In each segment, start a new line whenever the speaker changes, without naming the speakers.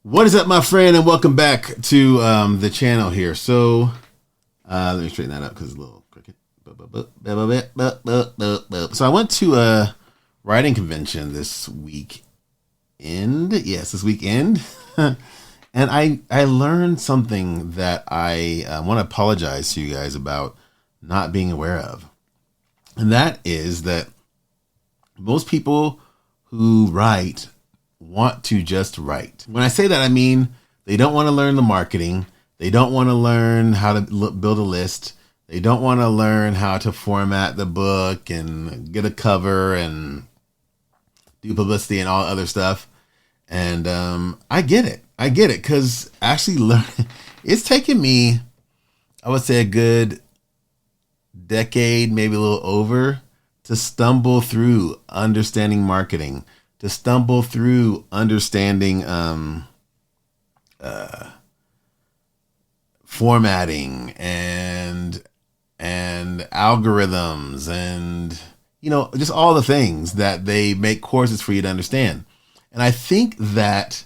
What is up, my friend, and welcome back to the channel here. So let me straighten that up because it's a little crooked. So I went to a writing convention this weekend. Yes, this weekend. And I learned something that I want to apologize to you guys about not being aware of. And that is that most people who write want to just write. When I say that, I mean they don't want to learn the marketing. They don't want to learn how to build a list. They don't want to learn how to format the book and get a cover and do publicity and all other stuff. And I get it. Because actually it's taken me, I would say, a good decade, maybe a little over, to stumble through understanding marketing, to stumble through understanding formatting and algorithms and, just all the things that they make courses for you to understand. And I think that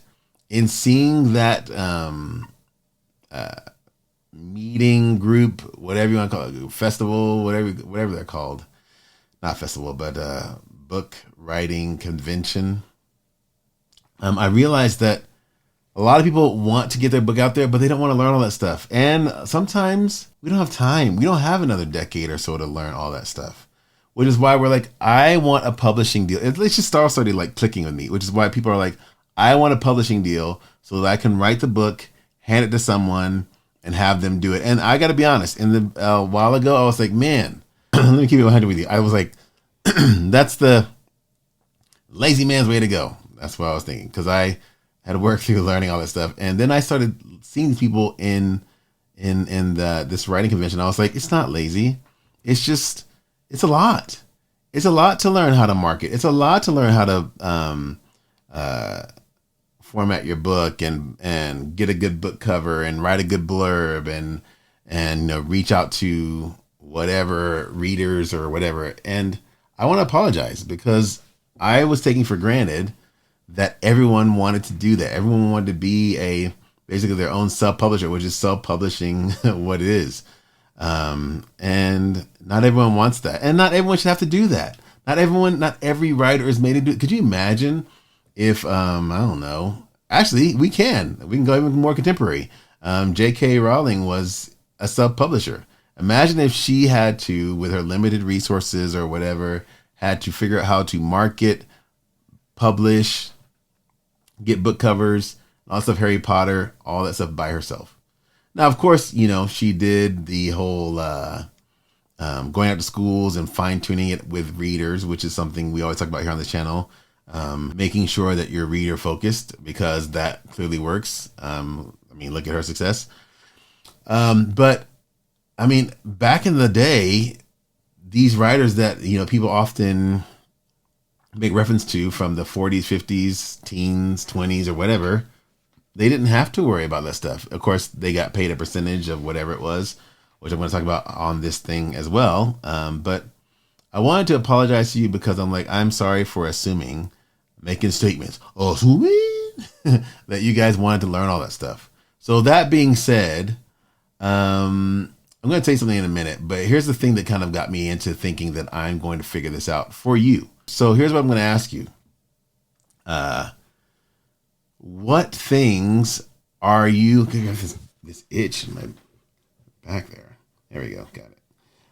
in seeing that meeting group, whatever you want to call it, festival, whatever they're called, not festival, but book writing convention, I realized that a lot of people want to get their book out there, but they don't want to learn all that stuff. And sometimes we don't have time. We don't have another decade or so to learn all that stuff, which is why we're like, I want a publishing deal. It's just started like clicking with me, which is why people are like, I want a publishing deal so that I can write the book, hand it to someone, and have them do it. And I got to be honest, a while ago, I was like, man, let me keep it 100 with you. I was like, that's the lazy man's way to go. That's what I was thinking, because I had to work through learning all that stuff. And then I started seeing people in this writing convention. I was like, it's not lazy. It's a lot. It's a lot to learn how to market. It's a lot to learn how to format your book and get a good book cover and write a good blurb and reach out to whatever readers or whatever. And I want to apologize because I was taking for granted that everyone wanted to do that. Everyone wanted to be basically their own self-publisher, which is self-publishing what it is. And not everyone wants that. And not everyone should have to do that. Not every writer is made to do it. Could you imagine if, I don't know, actually we can go even more contemporary. J.K. Rowling was a self-publisher. Imagine if she had to, with her limited resources or whatever, had to figure out how to market, publish, get book covers, all that stuff, Harry Potter, all that stuff by herself. Now, of course, she did the whole going out to schools and fine-tuning it with readers, which is something we always talk about here on the channel. Making sure that you're reader focused, because that clearly works. Look at her success. But back in the day, these writers that, people often make reference to from the 40s, 50s, teens, 20s, or whatever, they didn't have to worry about that stuff. Of course, they got paid a percentage of whatever it was, which I'm going to talk about on this thing as well. But I wanted to apologize to you because I'm sorry for making statements, assuming that you guys wanted to learn all that stuff. So that being said, I'm going to tell you something in a minute, but here's the thing that kind of got me into thinking that I'm going to figure this out for you. So here's what I'm going to ask you. What things are you, this itch in my back there. There we go. Got it.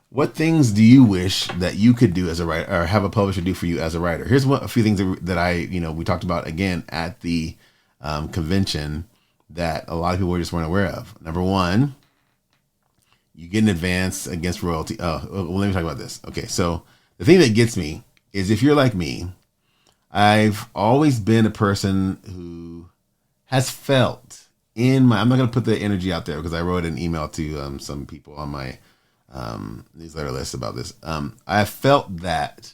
What things do you wish that you could do as a writer, or have a publisher do for you as a writer? Here's a few things that I, we talked about again at the convention that a lot of people just weren't aware of. Number one, you get an advance against royalty. Oh, well, let me talk about this. Okay, so the thing that gets me is, if you're like me, I've always been a person who has felt I'm not going to put the energy out there because I wrote an email to some people on my newsletter list about this. I felt that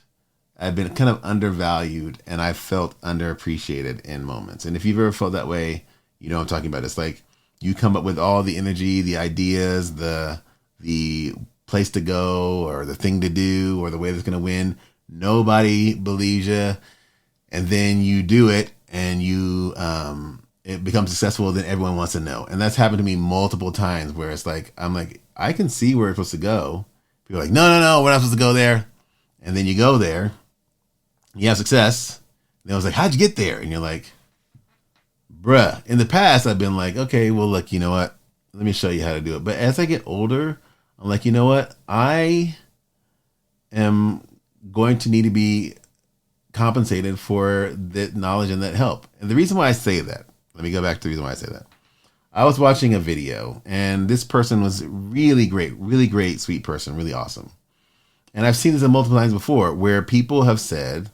I've been kind of undervalued and I felt underappreciated in moments. And if you've ever felt that way, you know what I'm talking about. It's like you come up with all the energy, the ideas, the place to go or the thing to do or the way that's going to win. Nobody believes you. And then you do it and you it becomes successful, then everyone wants to know. And that's happened to me multiple times where it's like, I'm like, I can see where it's supposed to go. People are like, no, we're not supposed to go there. And then you go there, you have success. And I was like, how'd you get there? And you're like, bruh, in the past, I've been like, okay, well, look, you know what? Let me show you how to do it. But as I get older, I'm like, you know what? I am going to need to be compensated for that knowledge and that help. And the reason why I say that, let me go back to the reason why I say that. I was watching a video and this person was really great, sweet person, really awesome. And I've seen this multiple times before where people have said,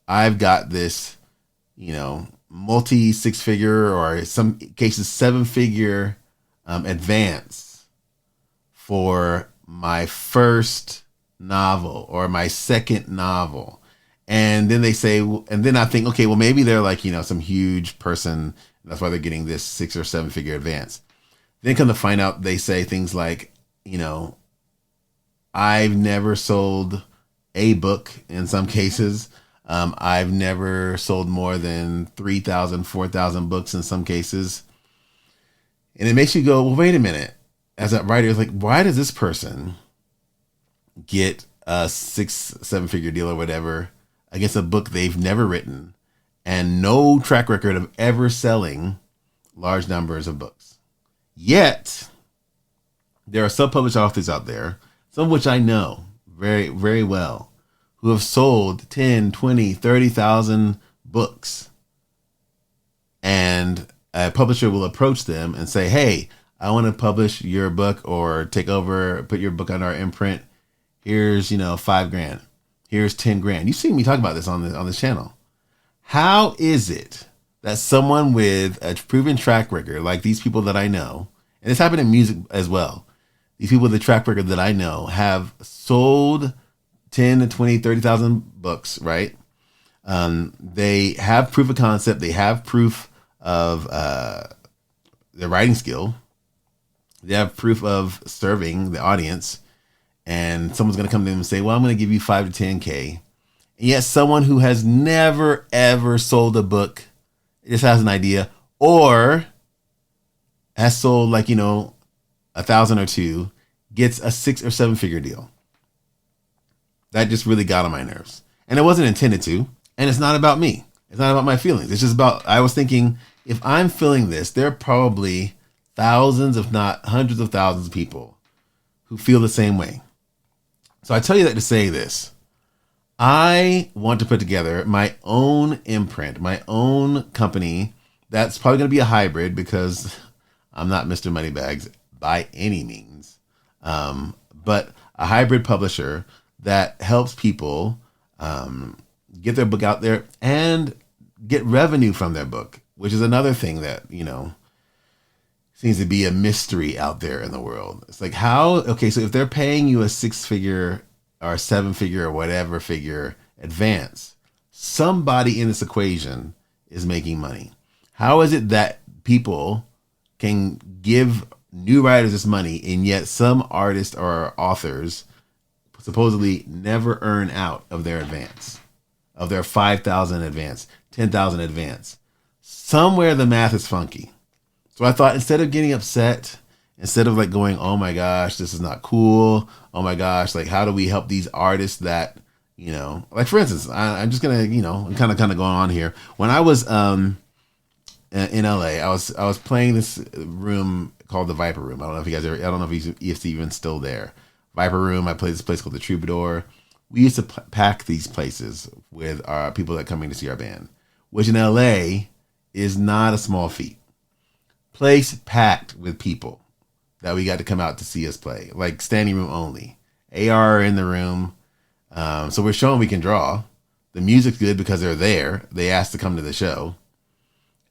I've got this, multi 6-figure or in some cases 7-figure advance for my first novel or my second novel. And then they say, and then I think, okay, well, maybe they're like, some huge person. That's why they're getting this 6 or 7-figure advance. Then come to find out, they say things like, I've never sold a book in some cases. I've never sold more than 3,000, 4,000 books in some cases. And it makes you go, well, wait a minute. As a writer, it's like, why does this person get a 6, 7-figure deal or whatever against a book they've never written and no track record of ever selling large numbers of books? Yet, there are self-published authors out there, some of which I know very, very well, who have sold 10, 20, 30,000 books. And a publisher will approach them and say, hey, I want to publish your book or take over, put your book on our imprint. Here's, $5,000. Here's $10,000. You've seen me talk about this on this channel. How is it that someone with a proven track record, like these people that I know, and this happened in music as well, these people with a track record that I know have sold 10 to 20, 30,000 books, right? They have proof of concept. They have proof of their writing skill. They have proof of serving the audience. And someone's going to come to them and say, well, I'm going to give you 5 to 10K. And yet someone who has never, ever sold a book, just has an idea, or has sold 1,000 or 2, gets a 6 or 7-figure deal. That just really got on my nerves. And it wasn't intended to. And it's not about me. It's not about my feelings. It's just about, I was thinking, if I'm feeling this, there are probably thousands, if not hundreds of thousands of people who feel the same way. So I tell you that to say this. I want to put together my own imprint, my own company that's probably going to be a hybrid because I'm not Mr. Moneybags by any means. But a hybrid publisher that helps people get their book out there and get revenue from their book, which is another thing that, seems to be a mystery out there in the world. It's like so if they're paying you a 6-figure or 7-figure or whatever figure advance, somebody in this equation is making money. How is it that people can give new writers this money and yet some artists or authors supposedly never earn out of their advance, of their 5,000 advance, 10,000 advance? Somewhere the math is funky. So I thought, instead of getting upset, instead of going, oh my gosh, this is not cool. Oh my gosh, how do we help these artists that, for instance, I'm just going to, I'm kind of going on here. When I was in LA, I was playing this room called the Viper Room. I don't know if you guys ever, I don't know if it's even still there. Viper Room, I played this place called the Troubadour. We used to pack these places with our people that coming to see our band, which in LA is not a small feat. Place packed with people that we got to come out to see us play, standing room only. AR in the room. So we're showing we can draw. The music's good because they're there. They asked to come to the show.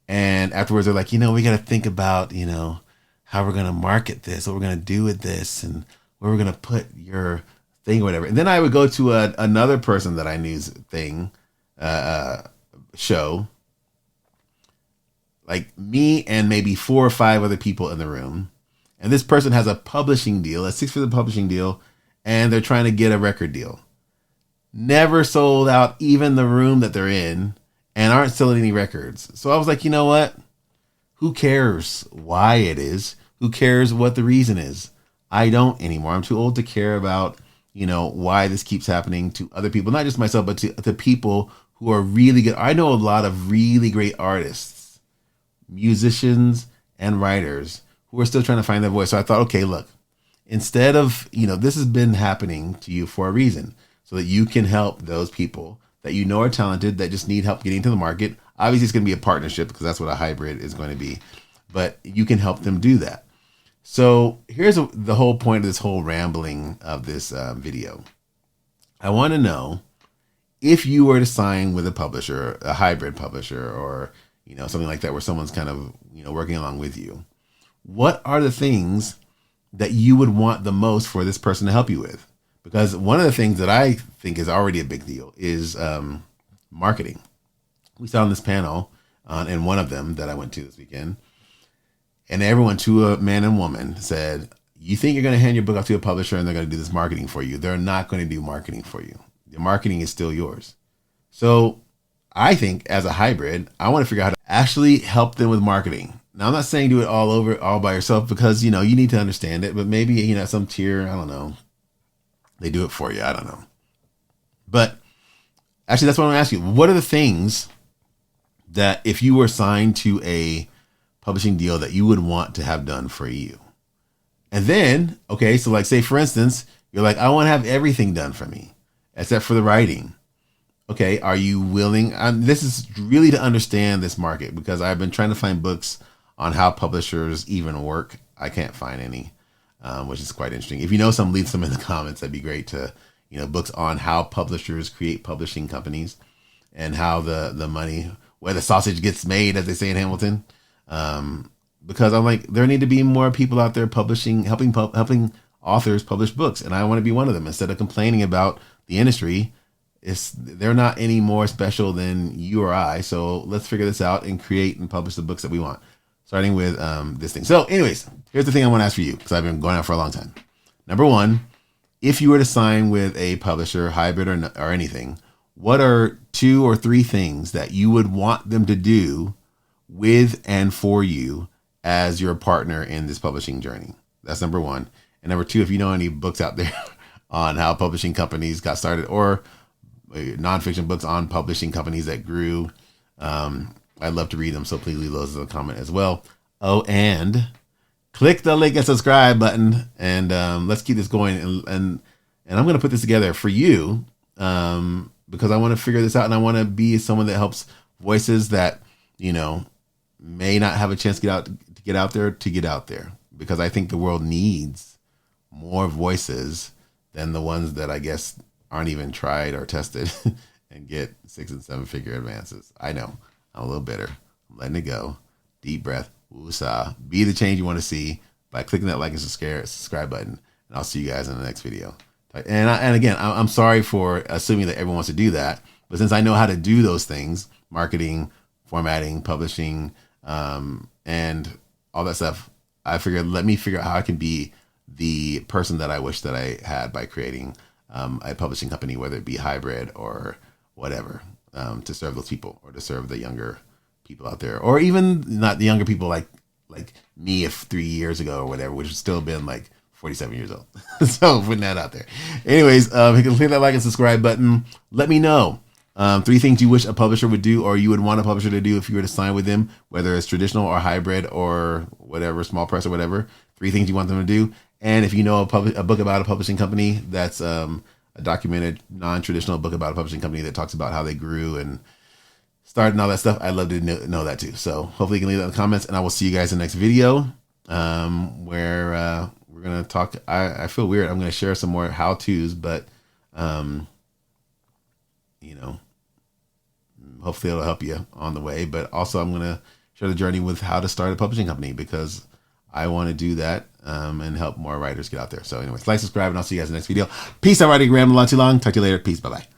And afterwards they're like, we got to think about, how we're going to market this, what we're going to do with this, and where we're going to put your thing or whatever. And then I would go to another person that I knew's thing, show, me and maybe 4 or 5 other people in the room. And this person has a publishing deal, a 6-figure publishing deal, and they're trying to get a record deal. Never sold out even the room that they're in and aren't selling any records. So I was like, you know what? Who cares why it is? Who cares what the reason is? I don't anymore. I'm too old to care about, why this keeps happening to other people, not just myself, but to people who are really good. I know a lot of really great artists, musicians, and writers who are still trying to find their voice. So I thought, okay, look, instead of, this has been happening to you for a reason, so that you can help those people that you know are talented, that just need help getting into the market. Obviously, it's going to be a partnership because that's what a hybrid is going to be, but you can help them do that. So here's the whole point of this whole rambling of this video. I want to know, if you were to sign with a publisher, a hybrid publisher, or something like that, where someone's kind of working along with you, what are the things that you would want the most for this person to help you with? Because one of the things that I think is already a big deal is marketing. We saw on this panel, and one of them that I went to this weekend, and everyone, to a man and woman, said, you think you're going to hand your book off to a publisher and they're going to do this marketing for you? They're not going to do marketing for you. The marketing is still yours. So I think as a hybrid, I want to figure out how to actually help them with marketing. Now, I'm not saying do it all by yourself, because, you need to understand it, but maybe, at some tier, I don't know, they do it for you. I don't know. But actually, that's what I'm going to ask you. What are the things that, if you were signed to a publishing deal, that you would want to have done for you? And then, okay, so like, say for instance, you're like, I want to have everything done for me except for the writing. Okay, are you willing? This is really to understand this market, because I've been trying to find books on how publishers even work. I can't find any, which is quite interesting. If you know some, leave some in the comments. That'd be great. To books on how publishers create publishing companies, and how the money, where the sausage gets made, as they say in Hamilton. Because I'm like, there need to be more people out there publishing, helping authors publish books, and I want to be one of them. Instead of complaining about the industry, they're not any more special than you or I. So let's figure this out and create and publish the books that we want, starting with this thing. So anyways, here's the thing I want to ask for you, because I've been going out for a long time. Number one, if you were to sign with a publisher, hybrid or anything, what are 2 or 3 things that you would want them to do with and for you as your partner in this publishing journey? That's number one. And number 2, if you know any books out there on how publishing companies got started, or nonfiction books on publishing companies that grew, I'd love to read them. So please leave those in the comment as well. Oh, and click the link and subscribe button, and let's keep this going. And I'm going to put this together for you, because I want to figure this out, and I want to be someone that helps voices that, may not have a chance to get out there, because I think the world needs more voices than the ones that I guess aren't even tried or tested and get 6- and 7-figure advances. I know, I'm a little bitter. I'm letting it go. Deep breath. Woosah. Be the change you want to see by clicking that like and subscribe button. And I'll see you guys in the next video. And again, I'm sorry for assuming that everyone wants to do that, but since I know how to do those things, marketing, formatting, publishing, and all that stuff, I figured, let me figure out how I can be the person that I wish that I had by creating a publishing company, whether it be hybrid or whatever, to serve those people, or to serve the younger people out there, or even not the younger people like me, if 3 years ago or whatever, which would still been like 47 years old. So putting that out there. Anyways, you can click that like and subscribe button. Let me know 3 things you wish a publisher would do, or you would want a publisher to do if you were to sign with them, whether it's traditional or hybrid or whatever, small press or whatever. 3 things you want them to do. And if you know a book about a publishing company that's a documented, non-traditional book about a publishing company that talks about how they grew and started and all that stuff, I'd love to know that too. So hopefully you can leave that in the comments, and I will see you guys in the next video, where we're going to talk. I feel weird. I'm going to share some more how-tos, but, hopefully it'll help you on the way. But also I'm going to share the journey with how to start a publishing company, because I want to do that and help more writers get out there. So anyways, like, subscribe, and I'll see you guys in the next video. Peace. I'm already rambling on too long. Talk to you later. Peace. Bye-bye.